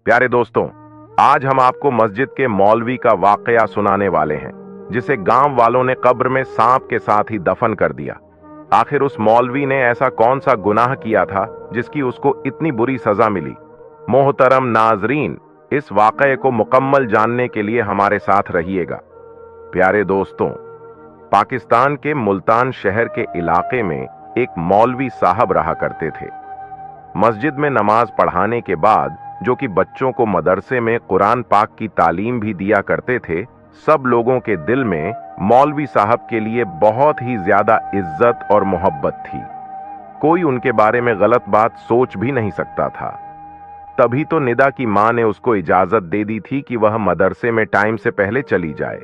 प्यारे दोस्तों, आज हम आपको मस्जिद के मौलवी का वाकया सुनाने वाले हैं, जिसे गांव वालों ने कब्र में सांप के साथ ही दफन कर दिया। आखिर उस मौलवी ने ऐसा कौन सा गुनाह किया था जिसकी उसको इतनी बुरी सजा मिली? मोहतरम नाजरीन, इस वाकये को मुकम्मल जानने के लिए हमारे साथ रहिएगा। प्यारे दोस्तों, पाकिस्तान के मुल्तान शहर के इलाके में एक मौलवी साहब रहा करते थे। मस्जिद में नमाज पढ़ाने के बाद, जो कि बच्चों को मदरसे में कुरान पाक की तालीम भी दिया करते थे, सब लोगों के दिल में मौलवी साहब के लिए बहुत ही ज्यादा इज्जत और मोहब्बत थी। कोई उनके बारे में गलत बात सोच भी नहीं सकता था। तभी तो निदा की मां ने उसको इजाजत दे दी थी कि वह मदरसे में टाइम से पहले चली जाए।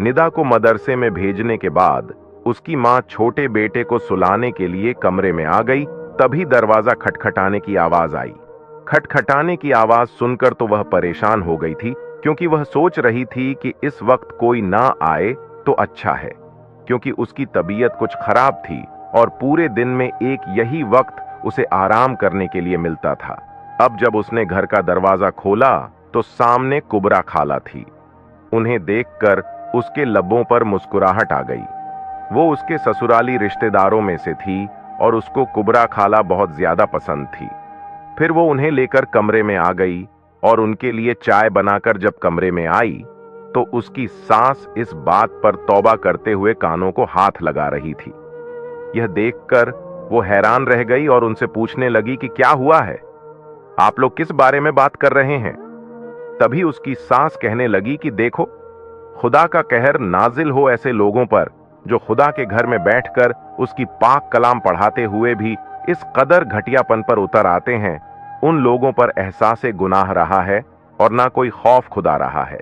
निदा को मदरसे में भेजने के बाद उसकी मां छोटे बेटे को सुलाने के लिए कमरे में आ गई। तभी दरवाजा खटखटाने की आवाज आई। खटखटाने की आवाज सुनकर तो वह परेशान हो गई थी, क्योंकि वह सोच रही थी कि इस वक्त कोई ना आए तो अच्छा है, क्योंकि उसकी तबीयत कुछ खराब थी और पूरे दिन में एक यही वक्त उसे आराम करने के लिए मिलता था। अब जब उसने घर का दरवाजा खोला तो सामने कुबरा खाला थी। उन्हें देखकर उसके लबों पर मुस्कुराहट आ गई। वो उसके ससुराली रिश्तेदारों में से थी और उसको कुबरा खाला बहुत ज्यादा पसंद थी। फिर वो उन्हें लेकर कमरे में आ गई और उनके लिए चाय बनाकर जब कमरे में आई तो उसकी सास इस बात पर तौबा करते हुए कानों को हाथ लगा रही थी। यह देखकर वो हैरान रह गई और उनसे पूछने लगी कि क्या हुआ है, आप लोग किस बारे में बात कर रहे हैं? तभी उसकी सास कहने लगी कि देखो, खुदा का कहर नाजिल हो ऐसे लोगों पर जो खुदा के घर में बैठकर उसकी पाक कलाम पढ़ाते हुए भी इस कदर घटियापन पर उतर आते हैं। उन लोगों पर एहसासे गुनाह रहा है और ना कोई खौफ खुदा रहा है।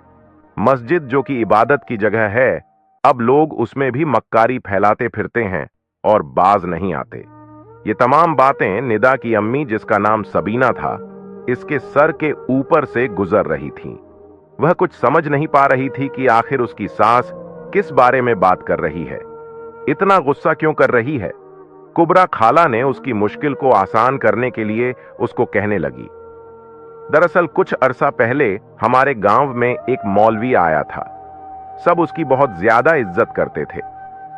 मस्जिद जो कि इबादत की जगह है, अब लोग उसमें भी मक्कारी फैलाते फिरते हैं और बाज नहीं आते। ये तमाम बातें निदा की अम्मी, जिसका नाम सबीना था, इसके सर के ऊपर से गुजर रही थीं। वह कुछ समझ नहीं पा रही थी कि आखिर उसकी सास किस बारे में बात कर रही है, इतना गुस्सा क्यों कर रही है। कुबरा खाला ने उसकी मुश्किल को आसान करने के लिए उसको कहने लगी, दरअसल कुछ अरसा पहले हमारे गांव में एक मौलवी आया था। सब उसकी बहुत ज्यादा इज्जत करते थे,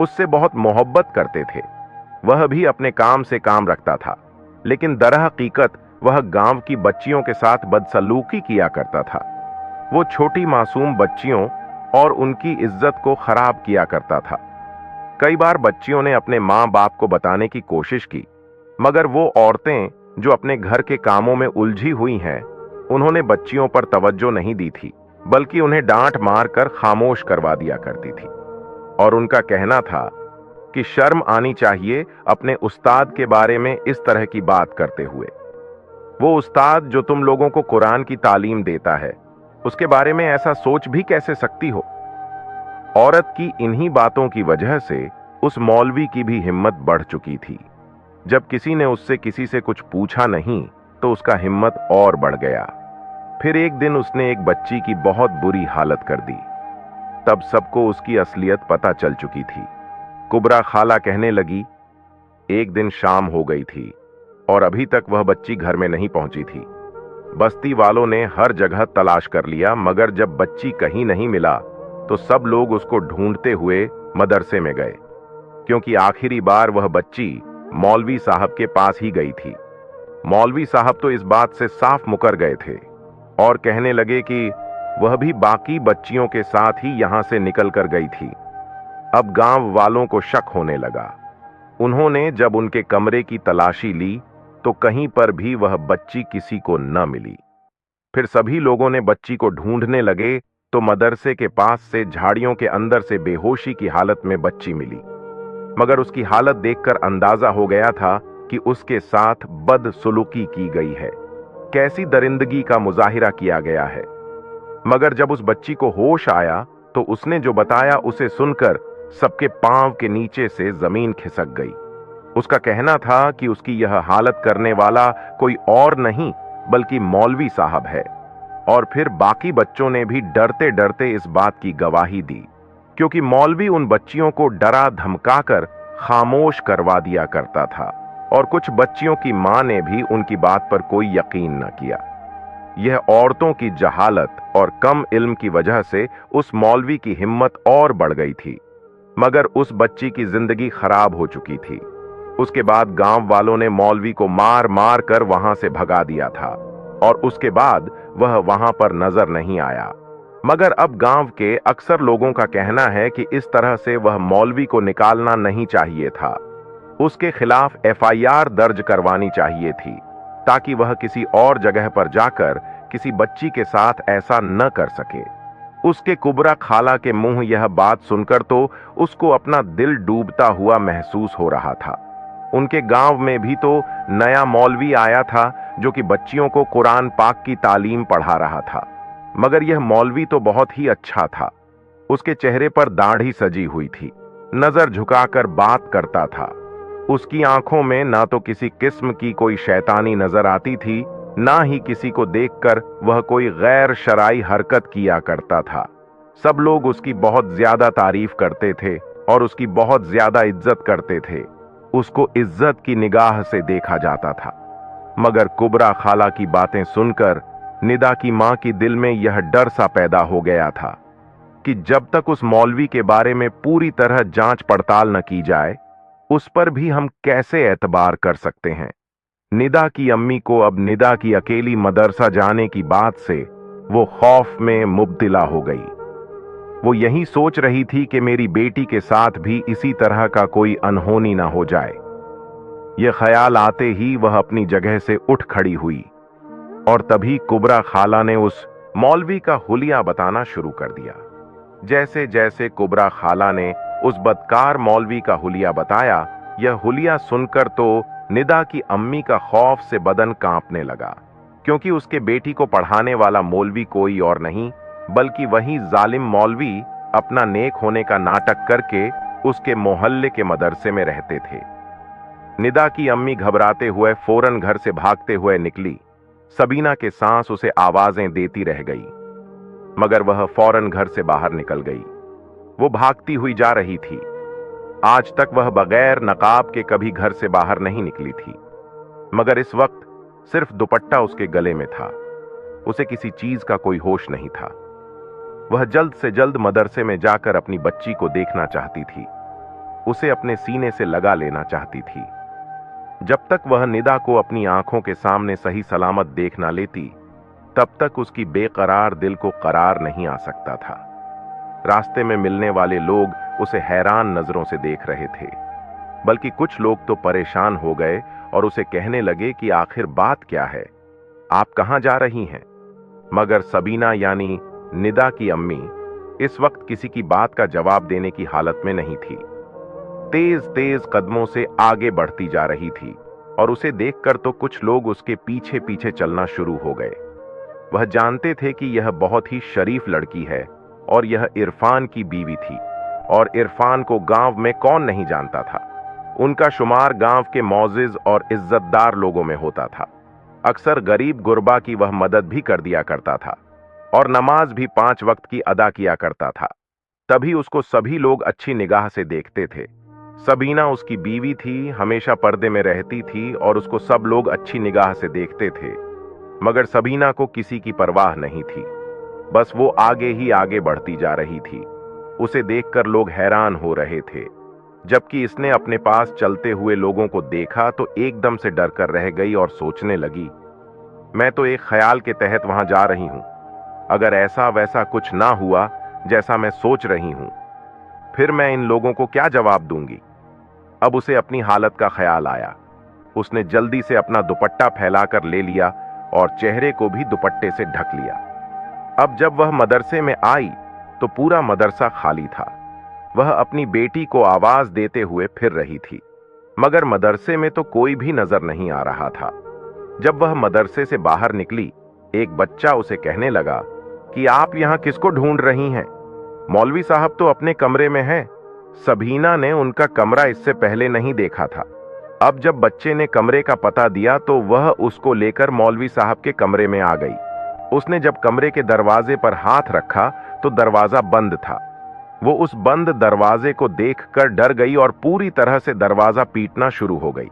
उससे बहुत मोहब्बत करते थे। वह भी अपने काम से काम रखता था, लेकिन दरहकीकत वह गांव की बच्चियों के साथ बदसलूकी किया करता था। वो छोटी मासूम बच्चियों और उनकी इज्जत को खराब किया करता था। कई बार बच्चियों ने अपने माँ बाप को बताने की कोशिश की, मगर वो औरतें जो अपने घर के कामों में उलझी हुई हैं, उन्होंने बच्चियों पर तवज्जो नहीं दी थी, बल्कि उन्हें डांट मार कर खामोश करवा दिया करती थी। और उनका कहना था कि शर्म आनी चाहिए अपने उस्ताद के बारे में इस तरह की बात करते हुए। वो उस्ताद जो तुम लोगों को कुरान की तालीम देता है, उसके बारे में ऐसा सोच भी कैसे सकती हो? औरत की इन्हीं बातों की वजह से उस मौलवी की भी हिम्मत बढ़ चुकी थी। जब किसी ने उससे किसी से कुछ पूछा नहीं तो उसका हिम्मत और बढ़ गया। फिर एक दिन उसने एक बच्ची की बहुत बुरी हालत कर दी। तब सबको उसकी असलियत पता चल चुकी थी। कुबरा खाला कहने लगी, एक दिन शाम हो गई थी और अभी तक वह बच्ची घर में नहीं पहुंची थी। बस्ती वालों ने हर जगह तलाश कर लिया, मगर जब बच्ची कहीं नहीं मिला तो सब लोग उसको ढूंढते हुए मदरसे में गए, क्योंकि आखिरी बार वह बच्ची मौलवी साहब के पास ही गई थी। मौलवी साहब तो इस बात से साफ मुकर गए थे और कहने लगे कि वह भी बाकी बच्चियों के साथ ही यहां से निकल कर गई थी। अब गांव वालों को शक होने लगा। उन्होंने जब उनके कमरे की तलाशी ली तो कहीं पर भी वह बच्ची किसी को न मिली। फिर सभी लोगों ने बच्ची को ढूंढने लगे तो मदरसे के पास से झाड़ियों के अंदर से बेहोशी की हालत में बच्ची मिली, मगर उसकी हालत देखकर अंदाजा हो गया था कि उसके साथ बदसलूकी की गई है, कैसी दरिंदगी का मुजाहिरा किया गया है। मगर जब उस बच्ची को होश आया तो उसने जो बताया उसे सुनकर सबके पांव के नीचे से जमीन खिसक गई। उसका कहना था कि उसकी यह हालत करने वाला कोई और नहीं बल्कि मौलवी साहब है। और फिर बाकी बच्चों ने भी डरते डरते इस बात की गवाही दी, क्योंकि मौलवी उन बच्चियों को डरा धमकाकर खामोश करवा दिया करता था और कुछ बच्चियों की मां ने भी उनकी बात पर कोई यकीन न किया। यह औरतों की जहालत और कम इल्म की वजह से उस मौलवी की हिम्मत और बढ़ गई थी, मगर उस बच्ची की जिंदगी खराब हो चुकी थी। उसके बाद गांव वालों ने मौलवी को मार मार कर वहां से भगा दिया था और उसके बाद वह वहां पर नजर नहीं आया। मगर अब गांव के अक्सर लोगों का कहना है कि इस तरह से वह मौलवी को निकालना नहीं चाहिए था। उसके खिलाफ एफआईआर दर्ज करवानी चाहिए थी, ताकि वह किसी और जगह पर जाकर किसी बच्ची के साथ ऐसा न कर सके। उसके कुबरा खाला के मुंह यह बात सुनकर तो उसको अपना दिल डूबता हुआ महसूस हो रहा था। उनके गांव में भी तो नया मौलवी आया था जो कि बच्चियों को कुरान पाक की तालीम पढ़ा रहा था, मगर यह मौलवी तो बहुत ही अच्छा था। उसके चेहरे पर दाढ़ी सजी हुई थी, नजर झुकाकर बात करता था। उसकी आंखों में ना तो किसी किस्म की कोई शैतानी नजर आती थी, ना ही किसी को देखकर वह कोई गैर शरई हरकत किया करता था। सब लोग उसकी बहुत ज्यादा तारीफ करते थे और उसकी बहुत ज्यादा इज्जत करते थे। उसको इज्जत की निगाह से देखा जाता था। मगर कुबरा खाला की बातें सुनकर निदा की मां की दिल में यह डर सा पैदा हो गया था कि जब तक उस मौलवी के बारे में पूरी तरह जांच पड़ताल न की जाए, उस पर भी हम कैसे एतबार कर सकते हैं। निदा की अम्मी को अब निदा की अकेली मदरसा जाने की बात से वो खौफ में मुब्तिला हो गई। वो यही सोच रही थी कि मेरी बेटी के साथ भी इसी तरह का कोई अनहोनी ना हो जाए। यह ख्याल आते ही वह अपनी जगह से उठ खड़ी हुई और तभी कुबरा खाला ने उस मौलवी का हुलिया बताना शुरू कर दिया। जैसे जैसे कुबरा खाला ने उस बदकार मौलवी का हुलिया बताया, यह हुलिया सुनकर तो निदा की अम्मी का खौफ से बदन कांपने लगा, क्योंकि उसके बेटी को पढ़ाने वाला मौलवी कोई और नहीं बल्कि वही जालिम मौलवी अपना नेक होने का नाटक करके उसके मोहल्ले के मदरसे में रहते थे। निदा की अम्मी घबराते हुए फौरन घर से भागते हुए निकली। सबीना के सांस उसे आवाजें देती रह गई, मगर वह फौरन घर से बाहर निकल गई। वो भागती हुई जा रही थी। आज तक वह बगैर नकाब के कभी घर से बाहर नहीं निकली थी, मगर इस वक्त सिर्फ दुपट्टा उसके गले में था। उसे किसी चीज का कोई होश नहीं था। वह जल्द से जल्द मदरसे में जाकर अपनी बच्ची को देखना चाहती थी, उसे अपने सीने से लगा लेना चाहती थी। जब तक वह निदा को अपनी आंखों के सामने सही सलामत देख ना लेती, तब तक उसकी बेकरार दिल को करार नहीं आ सकता था। रास्ते में मिलने वाले लोग उसे हैरान नजरों से देख रहे थे, बल्कि कुछ लोग तो परेशान हो गए और उसे कहने लगे कि आखिर बात क्या है, आप कहां जा रही हैं। मगर सबीना यानी निदा की अम्मी इस वक्त किसी की बात का जवाब देने की हालत में नहीं थी। तेज तेज कदमों से आगे बढ़ती जा रही थी और उसे देखकर तो कुछ लोग उसके पीछे पीछे चलना शुरू हो गए। वह जानते थे कि यह बहुत ही शरीफ लड़की है और यह इरफान की बीवी थी, और इरफान को गांव में कौन नहीं जानता था। उनका शुमार गांव के मौजिज और इज्जतदार लोगों में होता था। अक्सर गरीब गुरबा की वह मदद भी कर दिया करता था और नमाज भी 5 वक्त की अदा किया करता था। तभी उसको सभी लोग अच्छी निगाह से देखते थे। सबीना उसकी बीवी थी, हमेशा पर्दे में रहती थी और उसको सब लोग अच्छी निगाह से देखते थे, मगर सबीना को किसी की परवाह नहीं थी। बस वो आगे ही आगे बढ़ती जा रही थी। उसे देखकर लोग हैरान हो रहे थे। जबकि इसने अपने पास चलते हुए लोगों को देखा तो एकदम से डर कर रह गई और सोचने लगी, मैं तो एक ख्याल के तहत वहां जा रही हूं। अगर ऐसा वैसा कुछ ना हुआ जैसा मैं सोच रही हूं, फिर मैं इन लोगों को क्या जवाब दूंगी। अब उसे अपनी हालत का ख्याल आया। उसने जल्दी से अपना दुपट्टा फैलाकर ले लिया और चेहरे को भी दुपट्टे से ढक लिया। अब जब वह मदरसे में आई तो पूरा मदरसा खाली था। वह अपनी बेटी को आवाज देते हुए फिर रही थी, मगर मदरसे में तो कोई भी नजर नहीं आ रहा था। जब वह मदरसे से बाहर निकली, एक बच्चा उसे कहने लगा कि आप यहां किसको ढूंढ रही हैं? मौलवी साहब तो अपने कमरे में हैं। सबीना ने उनका कमरा इससे पहले नहीं देखा था। अब जब बच्चे ने कमरे का पता दिया तो वह उसको लेकर मौलवी साहब के कमरे में आ गई। उसने जब कमरे के दरवाजे पर हाथ रखा तो दरवाजा बंद था। वो उस बंद दरवाजे को देखकर डर गई और पूरी तरह से दरवाजा पीटना शुरू हो गई।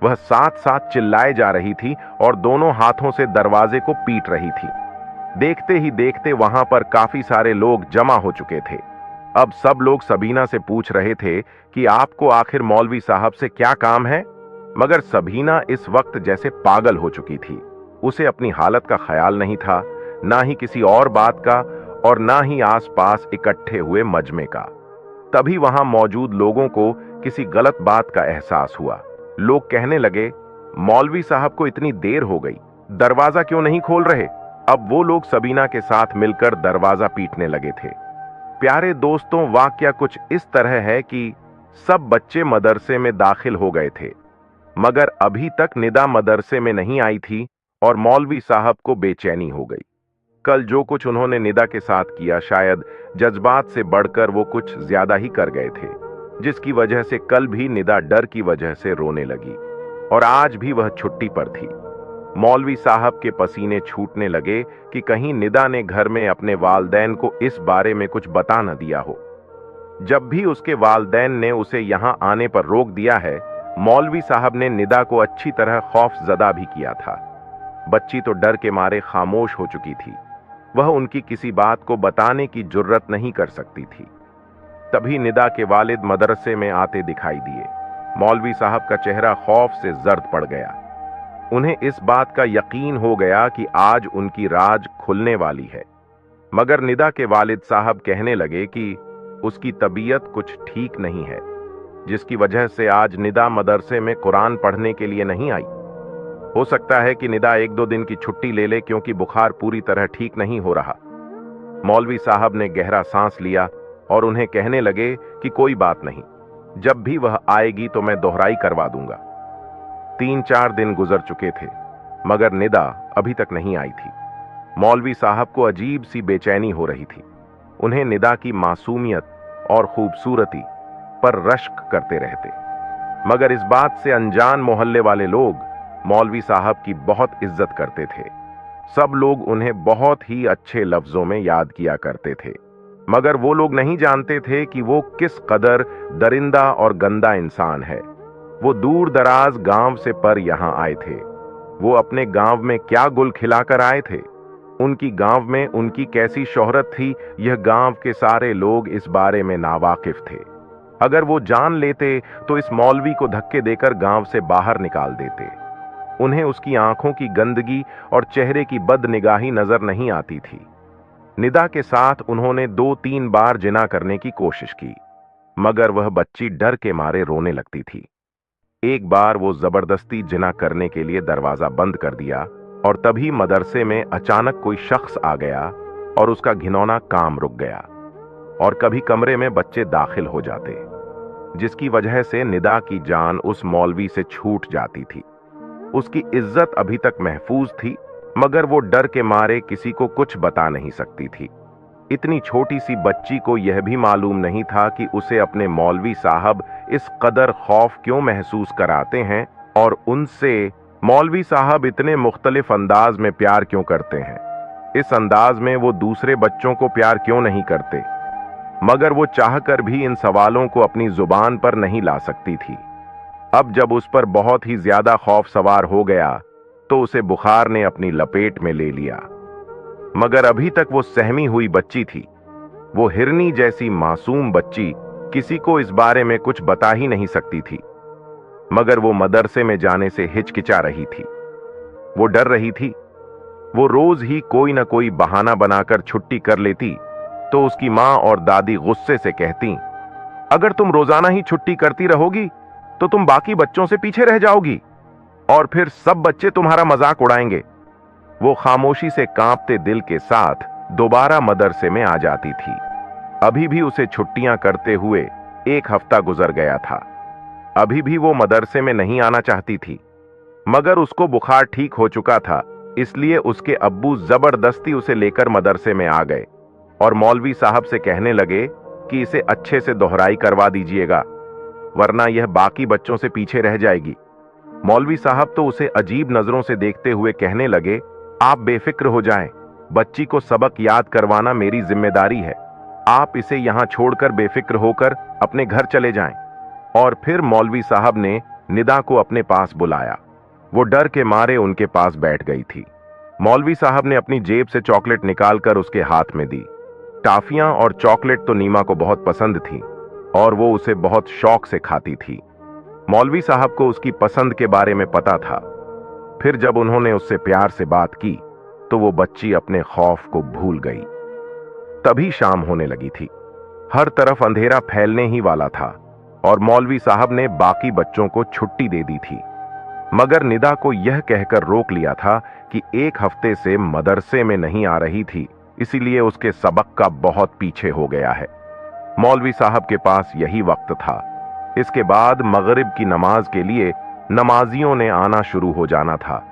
वह साथ साथ चिल्लाए जा रही थी और दोनों हाथों से दरवाजे को पीट रही थी। देखते ही देखते वहां पर काफी सारे लोग जमा हो चुके थे। अब सब लोग सबीना से पूछ रहे थे कि आपको आखिर मौलवी साहब से क्या काम है। मगर सबीना इस वक्त जैसे पागल हो चुकी थी। उसे अपनी हालत का ख्याल नहीं था, ना ही किसी और बात का, और ना ही आसपास इकट्ठे हुए मजमे का। तभी वहां मौजूद लोगों को किसी गलत बात का एहसास हुआ। लोग कहने लगे, मौलवी साहब को इतनी देर हो गई, दरवाजा क्यों नहीं खोल रहे। अब वो लोग सबीना के साथ मिलकर दरवाजा पीटने लगे थे। प्यारे दोस्तों, वाकया कुछ इस तरह है कि सब बच्चे मदरसे में दाखिल हो गए थे, मगर अभी तक निदा मदरसे में नहीं आई थी और मौलवी साहब को बेचैनी हो गई। कल जो कुछ उन्होंने निदा के साथ किया, शायद जज्बात से बढ़कर वो कुछ ज्यादा ही कर गए थे, जिसकी वजह से कल भी निदा डर की वजह से रोने लगी और आज भी वह छुट्टी पर थी। मौलवी साहब के पसीने छूटने लगे कि कहीं निदा ने घर में अपने वालदैन को इस बारे में कुछ बता न दिया हो। जब भी उसके वालदैन ने उसे यहां आने पर रोक दिया है, मौलवी साहब ने निदा को अच्छी तरह खौफजदा भी किया था। बच्ची तो डर के मारे खामोश हो चुकी थी। वह उनकी किसी बात को बताने की जुर्रत नहीं कर सकती थी। तभी निदा के वालिद मदरसे में आते दिखाई दिए। मौलवी साहब का चेहरा खौफ से जर्द पड़ गया। उन्हें इस बात का यकीन हो गया कि आज उनकी राज खुलने वाली है। मगर निदा के वालिद साहब कहने लगे कि उसकी तबीयत कुछ ठीक नहीं है, जिसकी वजह से आज निदा मदरसे में कुरान पढ़ने के लिए नहीं आई। हो सकता है कि निदा 1-2 दिन की छुट्टी ले ले, क्योंकि बुखार पूरी तरह ठीक नहीं हो रहा। मौलवी साहब ने गहरा सांस लिया और उन्हें कहने लगे कि कोई बात नहीं, जब भी वह आएगी तो मैं दोहराई करवा दूंगा। 3-4 दिन गुजर चुके थे, मगर निदा अभी तक नहीं आई थी। मौलवी साहब को अजीब सी बेचैनी हो रही थी। उन्हें निदा की मासूमियत और खूबसूरती पर रश्क करते रहते। मगर इस बात से अनजान मोहल्ले वाले लोग मौलवी साहब की बहुत इज्जत करते थे। सब लोग उन्हें बहुत ही अच्छे लफ्जों में याद किया करते थे। मगर वो लोग नहीं जानते थे कि वो किस कदर दरिंदा और गंदा इंसान है। वो दूर दराज गांव से पर यहां आए थे। वो अपने गांव में क्या गुल खिलाकर आए थे। उनकी गांव में उनकी कैसी शोहरत थी, यह गांव के सारे लोग इस बारे में नावाकिफ थे। अगर वो जान लेते तो इस मौलवी को धक्के देकर गांव से बाहर निकाल देते। उन्हें उसकी आंखों की गंदगी और चेहरे की बदनिगाही नजर नहीं आती थी। निदा के साथ उन्होंने 2-3 बार जिना करने की कोशिश की, मगर वह बच्ची डर के मारे रोने लगती थी। एक बार वो जबरदस्ती जिना करने के लिए दरवाजा बंद कर दिया और तभी मदरसे में अचानक कोई शख्स आ गया और उसका घिनौना काम रुक गया और कभी कमरे में बच्चे दाखिल हो जाते, जिसकी वजह से निदा की जान उस मौलवी से छूट जाती थी। उसकी इज्जत अभी तक महफूज थी, मगर वो डर के मारे किसी को कुछ बता नहीं सकती थी। इतनी छोटी सी बच्ची को यह भी मालूम नहीं था कि उसे अपने मौलवी साहब इस कदर खौफ क्यों महसूस कराते हैं और उनसे मौलवी साहब इतने मुख्तलिफ अंदाज में प्यार क्यों करते हैं। इस अंदाज में वो दूसरे बच्चों को प्यार क्यों नहीं करते। मगर वो चाहकर भी इन सवालों को अपनी जुबान पर नहीं ला सकती थी। अब जब उस पर बहुत ही ज्यादा खौफ सवार हो गया तो उसे बुखार ने अपनी लपेट में ले लिया। मगर अभी तक वो सहमी हुई बच्ची थी। वो हिरनी जैसी मासूम बच्ची किसी को इस बारे में कुछ बता ही नहीं सकती थी। मगर वो मदरसे में जाने से हिचकिचा रही थी। वो डर रही थी। वो रोज ही कोई ना कोई बहाना बनाकर छुट्टी कर लेती तो उसकी मां और दादी गुस्से से कहती, अगर तुम रोजाना ही छुट्टी करती रहोगी तो तुम बाकी बच्चों से पीछे रह जाओगी और फिर सब बच्चे तुम्हारा मजाक उड़ाएंगे। वो खामोशी से कांपते दिल के साथ दोबारा मदरसे में आ जाती थी। अभी भी उसे छुट्टियां करते हुए 1 हफ्ता गुजर गया था। अभी भी वो मदरसे में नहीं आना चाहती थी, मगर उसको बुखार ठीक हो चुका था, इसलिए उसके अब्बू जबरदस्ती उसे लेकर मदरसे में आ गए और मौलवी साहब से कहने लगे कि इसे अच्छे से दोहराई करवा दीजिएगा, वरना यह बाकी बच्चों से पीछे रह जाएगी। मौलवी साहब तो उसे अजीब नजरों से देखते हुए कहने लगे, आप बेफिक्र हो जाएं, बच्ची को सबक याद करवाना मेरी जिम्मेदारी है। आप इसे यहां छोड़कर बेफिक्र होकर अपने घर चले जाएं। और फिर मौलवी साहब ने निदा को अपने पास बुलाया। वो डर के मारे उनके पास बैठ गई थी। मौलवी साहब ने अपनी जेब से चॉकलेट निकालकर उसके हाथ में दी। टाफियां और चॉकलेट तो नीमा को बहुत पसंद थी और वो उसे बहुत शौक से खाती थी। मौलवी साहब को उसकी पसंद के बारे में पता था। फिर जब उन्होंने उससे प्यार से बात की तो वो बच्ची अपने खौफ को भूल गई। तभी शाम होने लगी थी। हर तरफ अंधेरा फैलने ही वाला था और मौलवी साहब ने बाकी बच्चों को छुट्टी दे दी थी, मगर निदा को यह कहकर रोक लिया था कि एक हफ्ते से मदरसे में नहीं आ रही थी, इसीलिए उसके सबक का बहुत पीछे हो गया है। मौलवी साहब के पास यही वक्त था। इसके बाद मगरिब की नमाज के लिए नमाजियों ने आना शुरू हो जाना था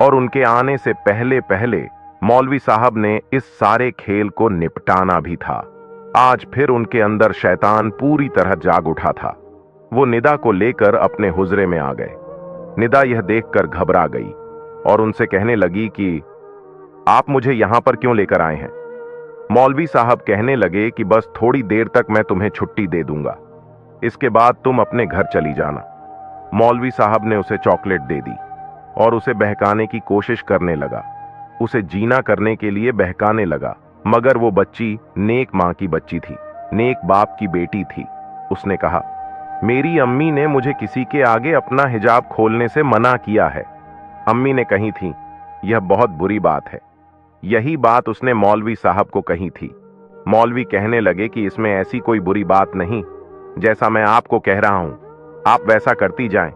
और उनके आने से पहले पहले मौलवी साहब ने इस सारे खेल को निपटाना भी था। आज फिर उनके अंदर शैतान पूरी तरह जाग उठा था। वो निदा को लेकर अपने हुजरे में आ गए। निदा यह देखकर घबरा गई और उनसे कहने लगी कि आप मुझे यहां पर क्यों लेकर आए हैं? मौलवी साहब कहने लगे कि बस थोड़ी देर तक मैं तुम्हें छुट्टी दे दूंगा, इसके बाद तुम अपने घर चली जाना। मौलवी साहब ने उसे चॉकलेट दे दी और उसे बहकाने की कोशिश करने लगा। उसे जीना करने के लिए बहकाने लगा, मगर वो बच्ची नेक मां की बच्ची थी, नेक बाप की बेटी थी। उसने कहा, मेरी अम्मी ने मुझे किसी के आगे अपना हिजाब खोलने से मना किया है। अम्मी ने कही थी, यह बहुत बुरी बात है। यही बात उसने मौलवी साहब को कही थी। मौलवी कहने लगे कि इसमें ऐसी कोई बुरी बात नहीं, जैसा मैं आपको कह रहा हूं आप वैसा करती जाएं।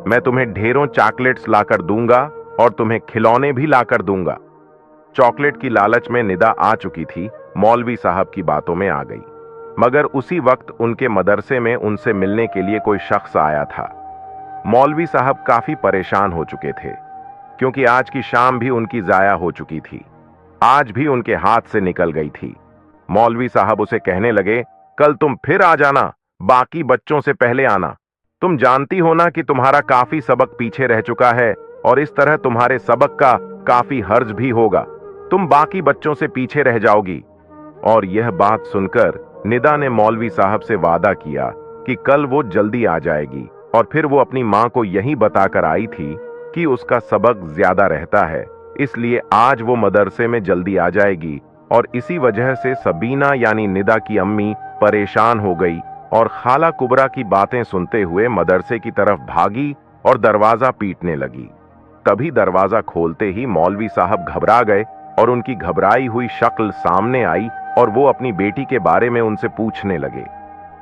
मैं तुम्हें ढेरों चॉकलेट्स लाकर दूंगा और तुम्हें खिलौने भी लाकर दूंगा। चॉकलेट की लालच में निदा आ चुकी थी, मौलवी साहब की बातों में आ गई। मगर उसी वक्त उनके मदरसे में उनसे मिलने के लिए कोई शख्स आया था। मौलवी साहब काफी परेशान हो चुके थे, क्योंकि आज की शाम भी उनकी जाया हो चुकी थी। आज भी उनके हाथ से निकल गई थी। मौलवी साहब उसे कहने लगे, कल तुम फिर आ जाना, बाकी बच्चों से पहले आना। तुम जानती हो ना कि तुम्हारा काफी सबक पीछे रह चुका है और इस तरह तुम्हारे सबक का काफी हर्ज भी होगा। तुम बाकी बच्चों से पीछे रह जाओगी। और यह बात सुनकर निदा ने मौलवी साहब से वादा किया कि कल वो जल्दी आ जाएगी। और फिर वो अपनी मां को यही बताकर आई थी कि उसका सबक ज्यादा रहता है, इसलिए आज वो मदरसे में जल्दी आ जाएगी। और इसी वजह से सबीना यानी निदा की अम्मी परेशान हो गई और खाला कुबरा की बातें सुनते हुए मदरसे की तरफ भागी और दरवाजा पीटने लगी। तभी दरवाजा खोलते ही मौलवी साहब घबरा गए और उनकी घबराई हुई शक्ल सामने आई और वो अपनी बेटी के बारे में उनसे पूछने लगे।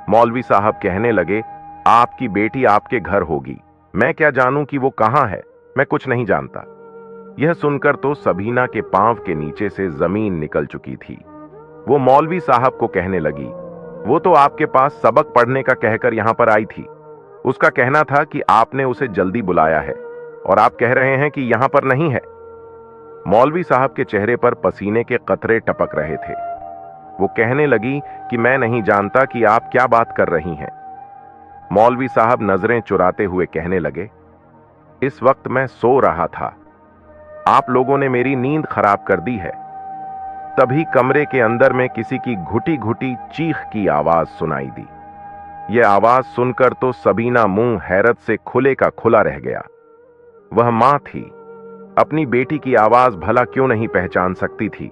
मौलवी साहब कहने लगे, आपकी बेटी आपके घर होगी, मैं क्या जानूं कि वो कहां है, मैं कुछ नहीं जानता। यह सुनकर तो सबीना के पांव के नीचे से जमीन निकल चुकी थी। वो मौलवी साहब को कहने लगी, वो तो आपके पास सबक पढ़ने का कहकर यहां पर आई थी। उसका कहना था कि आपने उसे जल्दी बुलाया है और आप कह रहे हैं कि यहां पर नहीं है। मौलवी साहब के चेहरे पर पसीने के कतरे टपक रहे थे। वो कहने लगी कि मैं नहीं जानता कि आप क्या बात कर रही हैं। मौलवी साहब नजरें चुराते हुए कहने लगे, इस वक्त मैं सो रहा था, आप लोगों ने मेरी नींद खराब कर दी है। तभी कमरे के अंदर में किसी की घुटी घुटी चीख की आवाज सुनाई दी। यह आवाज सुनकर तो सबीना मुंह हैरत से खुले का खुला रह गया। वह मां थी, अपनी बेटी की आवाज भला क्यों नहीं पहचान सकती थी।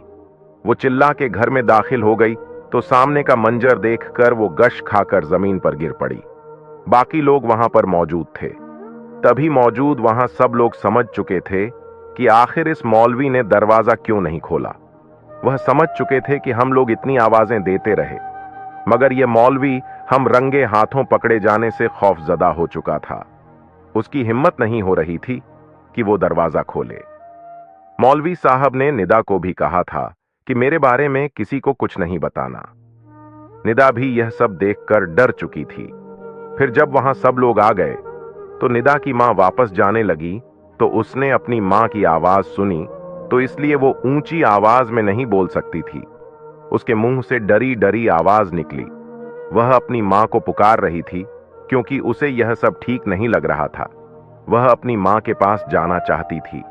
वो चिल्ला के घर में दाखिल हो गई तो सामने का मंजर देखकर वो गश खाकर जमीन पर गिर पड़ी। बाकी लोग वहां पर मौजूद थे। तभी मौजूद वहां सब लोग समझ चुके थे कि आखिर इस मौलवी ने दरवाजा क्यों नहीं खोला। वह समझ चुके थे कि हम लोग इतनी आवाजें देते रहे, मगर यह मौलवी हम रंगे हाथों पकड़े जाने से खौफजदा हो चुका था। उसकी हिम्मत नहीं हो रही थी कि वो दरवाजा खोले। मौलवी साहब ने निदा को भी कहा था कि मेरे बारे में किसी को कुछ नहीं बताना। निदा भी यह सब देखकर डर चुकी थी। फिर जब वहां सब लोग आ गए तो निदा की मां वापस जाने लगी तो उसने अपनी मां की आवाज सुनी, तो इसलिए वो ऊंची आवाज में नहीं बोल सकती थी। उसके मुंह से डरी डरी आवाज निकली। वह अपनी मां को पुकार रही थी क्योंकि उसे यह सब ठीक नहीं लग रहा था। वह अपनी मां के पास जाना चाहती थी।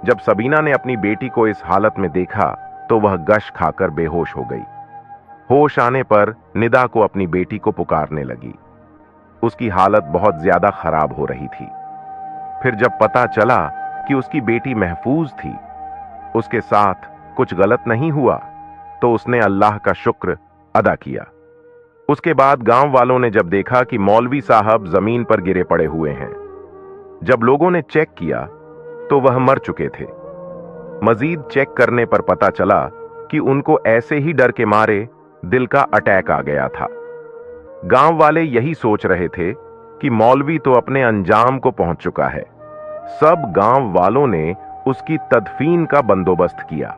जब सबीना ने अपनी बेटी को इस हालत में देखा तो वह गश खाकर बेहोश हो गई। होश आने पर निदा को अपनी बेटी को पुकारने लगी। उसकी हालत बहुत ज्यादा खराब हो रही थी। फिर जब पता चला कि उसकी बेटी महफूज थी, उसके साथ कुछ गलत नहीं हुआ, तो उसने अल्लाह का शुक्र अदा किया। उसके बाद गांव वालों ने जब देखा कि मौलवी साहब जमीन पर गिरे पड़े हुए हैं, जब लोगों ने चेक किया तो वह मर चुके थे। मजीद चेक करने पर पता चला कि उनको ऐसे ही डर के मारे दिल का अटैक आ गया था। गांव वाले यही सोच रहे थे कि मौलवी तो अपने अंजाम को पहुंच चुका है। सब गांव वालों ने उसकी तदफीन का बंदोबस्त किया।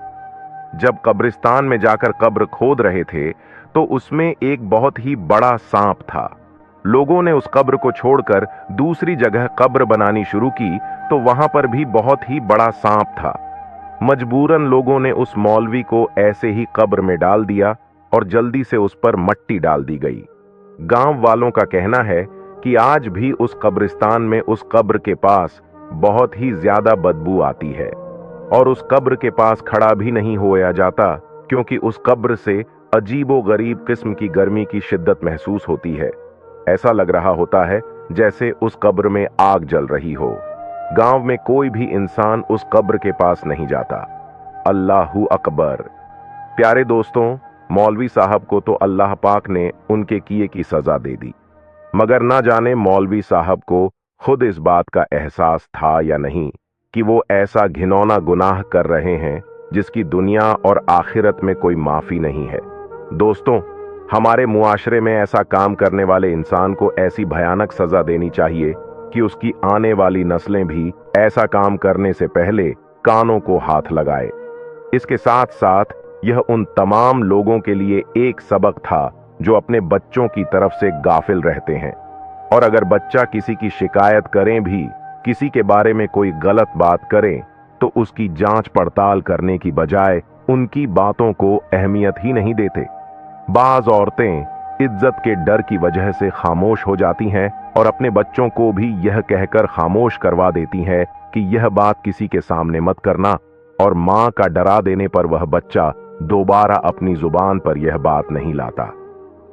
जब कब्रिस्तान में जाकर कब्र खोद रहे थे तो उसमें एक बहुत ही बड़ा सांप था। लोगों ने उस कब्र को छोड़कर दूसरी जगह कब्र बनानी शुरू की तो वहां पर भी बहुत ही बड़ा सांप था। मजबूरन लोगों ने उस मौलवी को ऐसे ही कब्र में डाल दिया और जल्दी से उस पर मट्टी डाल दी गई। गांव वालों का कहना है कि आज भी उस कब्रिस्तान में उस कब्र के पास बहुत ही ज्यादा बदबू आती है और उस कब्र के पास खड़ा भी नहीं होया जाता, क्योंकि उस कब्र से अजीबो गरीब किस्म की गर्मी की शिद्दत महसूस होती है। ऐसा लग रहा होता है जैसे उस कब्र में आग जल रही हो। गांव में कोई भी इंसान उस कब्र के पास नहीं जाता। अल्लाहू अकबर। प्यारे दोस्तों, मौलवी साहब को तो अल्लाह पाक ने उनके किए की सजा दे दी, मगर ना जाने मौलवी साहब को खुद इस बात का एहसास था या नहीं कि वो ऐसा घिनौना गुनाह कर रहे हैं जिसकी दुनिया और आखिरत में कोई माफी नहीं है। दोस्तों, हमारे मुआशरे में ऐसा काम करने वाले इंसान को ऐसी भयानक सजा देनी चाहिए कि उसकी आने वाली नस्लें भी ऐसा काम करने से पहले कानों को हाथ लगाए। इसके साथ साथ यह उन तमाम लोगों के लिए एक सबक था जो अपने बच्चों की तरफ से गाफिल रहते हैं, और अगर बच्चा किसी की शिकायत करें भी, किसी के बारे में कोई गलत बात करें, तो उसकी जांच पड़ताल करने की बजाय उनकी बातों को अहमियत ही नहीं देते। बाज औरतें इज्जत के डर की वजह से खामोश हो जाती हैं और अपने बच्चों को भी यह कहकर खामोश करवा देती हैं कि यह बात किसी के सामने मत करना, और मां का डरा देने पर वह बच्चा दोबारा अपनी जुबान पर यह बात नहीं लाता।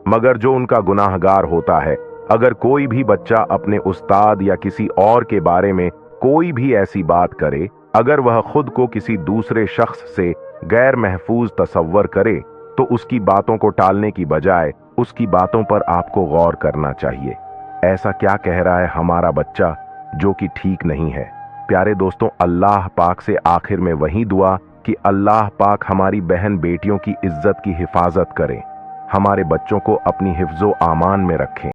मगर जो उनका गुनाहगार होता है, अगर कोई भी बच्चा अपने उस्ताद या किसी और के बारे में कोई भी ऐसी बात करे, अगर वह खुद को किसी दूसरे शख्स से गैर महफूज तसव्वर करे, तो उसकी बातों को टालने की बजाय उसकी बातों पर आपको गौर करना चाहिए। ऐसा क्या कह रहा है हमारा बच्चा जो कि ठीक नहीं है। प्यारे दोस्तों, अल्लाह पाक से आखिर में वही दुआ कि अल्लाह पाक हमारी बहन बेटियों की इज्जत की हिफाजत करें, हमारे बच्चों को अपनी हिफ्जो आमान में रखें।